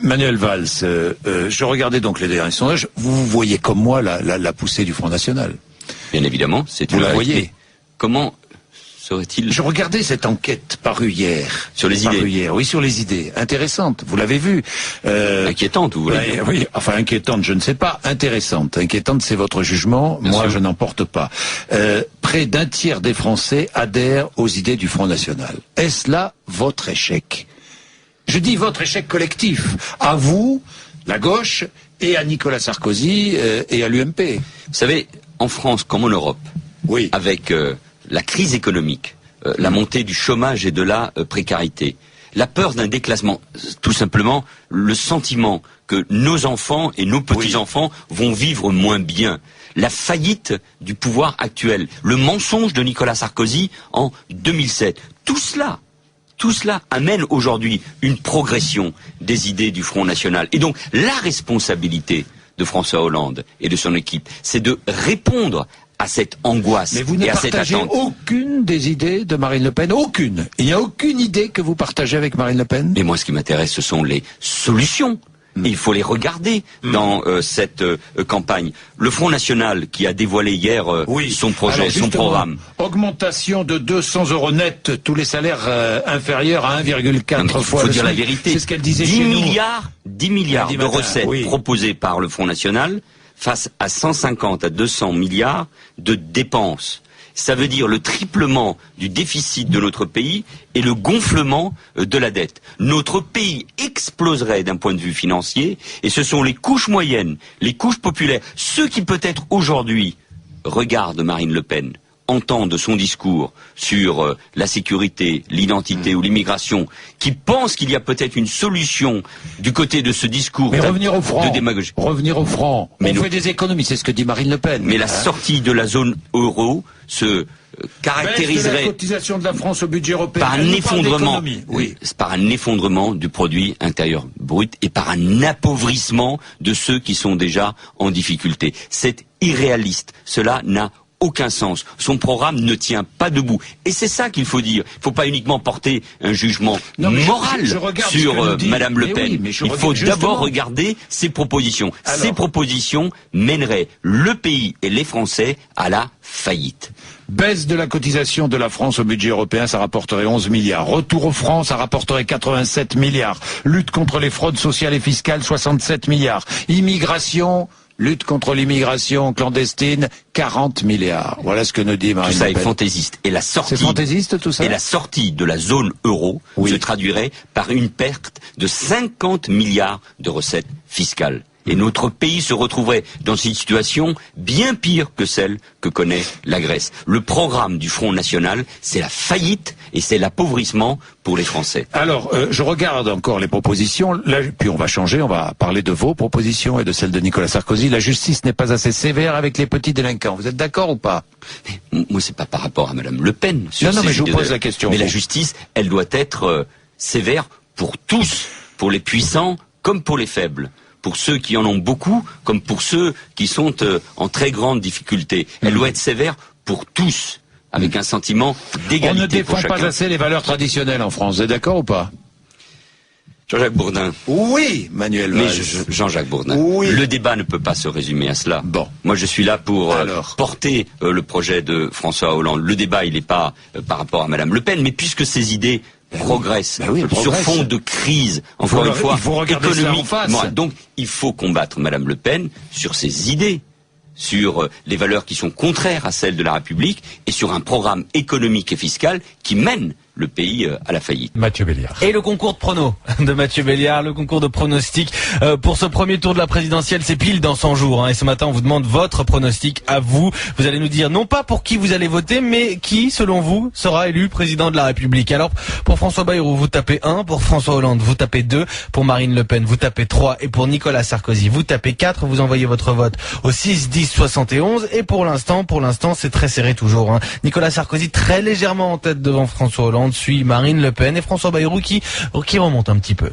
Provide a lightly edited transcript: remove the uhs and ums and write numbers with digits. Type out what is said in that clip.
Manuel Valls, je regardais donc les derniers sondages. Vous voyez comme moi la poussée du Front National. Bien évidemment, c'est vous la voyez. Comment serait-il? Je regardais cette enquête parue hier. Sur les idées. Oui, sur les idées. Intéressante. Vous l'avez vu. Inquiétante, vous voulez dire. Oui, enfin inquiétante, je ne sais pas. Intéressante. Inquiétante, c'est votre jugement. Bien Moi, sûr. Je n'en porte pas. Près d'un tiers des Français adhèrent aux idées du Front National. Est-ce là votre échec? Je dis votre échec collectif. À vous, la gauche, et à Nicolas Sarkozy et à l'UMP. Vous savez, en France comme en Europe, oui. Avec la crise économique, la montée du chômage et de la précarité, la peur d'un déclassement, tout simplement le sentiment que nos enfants et nos petits-enfants vont vivre moins bien, la faillite du pouvoir actuel, le mensonge de Nicolas Sarkozy en 2007, tout cela amène aujourd'hui une progression des idées du Front National. Et donc, la responsabilité de François Hollande et de son équipe, c'est de répondre à cette angoisse et à cette attente. Mais vous ne partagez aucune des idées de Marine Le Pen? Aucune. Il n'y a aucune idée que vous partagez avec Marine Le Pen? Mais moi, ce qui m'intéresse, ce sont les solutions. Et il faut les regarder dans cette campagne. Le Front National qui a dévoilé hier son projet, son programme. Augmentation de 200 € net, tous les salaires inférieurs à 1,4 fois. Il faut dire la vérité. C'est ce qu'elle disait chez nous. 10 milliards de recettes proposées par le Front National face à 150 à 200 milliards de dépenses. Ça veut dire le triplement du déficit de notre pays et le gonflement de la dette. Notre pays exploserait d'un point de vue financier et ce sont les couches moyennes, les couches populaires, ceux qui peut-être aujourd'hui regardent Marine Le Pen, entendent son discours sur la sécurité, l'identité ou l'immigration, qui pensent qu'il y a peut-être une solution du côté de ce discours de démagogie. Revenir au franc. On fait des économies, c'est ce que dit Marine Le Pen. Mais la sortie de la zone euro se caractériserait la cotisation de la France au budget européen par un effondrement, par un effondrement du produit intérieur brut et par un appauvrissement de ceux qui sont déjà en difficulté. C'est irréaliste. Cela n'a aucun sens. Son programme ne tient pas debout. Et c'est ça qu'il faut dire. Il ne faut pas uniquement porter un jugement moral sur Madame Le Pen. Il faut d'abord regarder ses propositions. Ces propositions mèneraient le pays et les Français à la faillite. Baisse de la cotisation de la France au budget européen, ça rapporterait 11 milliards. Retour au franc, ça rapporterait 87 milliards. Lutte contre les fraudes sociales et fiscales, 67 milliards. Immigration... Lutte contre l'immigration clandestine, 40 milliards. Voilà ce que nous dit Marine Le Pen. Tout ça est fantaisiste. Et la sortie, c'est fantaisiste tout ça? Et la sortie de la zone euro se traduirait par une perte de 50 milliards de recettes fiscales. Et notre pays se retrouverait dans une situation bien pire que celle que connaît la Grèce. Le programme du Front National, c'est la faillite et c'est l'appauvrissement pour les Français. Alors, je regarde encore les propositions, là, puis on va changer, on va parler de vos propositions et de celles de Nicolas Sarkozy. La justice n'est pas assez sévère avec les petits délinquants. Vous êtes d'accord ou pas? Moi, c'est pas par rapport à Madame Le Pen. Non, mais je vous pose la question. Mais la justice, elle doit être sévère pour tous, pour les puissants comme pour les faibles. Pour ceux qui en ont beaucoup, comme pour ceux qui sont en très grande difficulté. Elle doit être sévère pour tous, avec un sentiment d'égalité. On ne défend pas assez les valeurs traditionnelles en France, vous êtes d'accord ou pas? Jean-Jacques Bourdin. Oui, Manuel Valls. Mais Jean-Jacques Bourdin. Oui. Le débat ne peut pas se résumer à cela. Bon. Moi, je suis là pour porter le projet de François Hollande. Le débat, il n'est pas par rapport à Madame Le Pen, mais puisque ces idées progresse sur fond de crise, encore une fois, économique. Donc, il faut combattre Madame Le Pen sur ses idées, sur les valeurs qui sont contraires à celles de la République et sur un programme économique et fiscal qui mène le pays à la faillite. Mathieu Béliard. Et le concours de pronos de Mathieu Béliard, le concours de pronostic pour ce premier tour de la présidentielle, c'est pile dans 100 jours. Et ce matin, on vous demande votre pronostic à vous. Vous allez nous dire non pas pour qui vous allez voter, mais qui, selon vous, sera élu président de la République. Alors, pour François Bayrou, vous tapez 1, pour François Hollande, vous tapez 2, pour Marine Le Pen, vous tapez 3, et pour Nicolas Sarkozy, vous tapez 4. Vous envoyez votre vote au 6 10 71. Et pour l'instant, c'est très serré toujours. Nicolas Sarkozy très légèrement en tête devant François Hollande, suit Marine Le Pen et François Bayrou qui remonte un petit peu.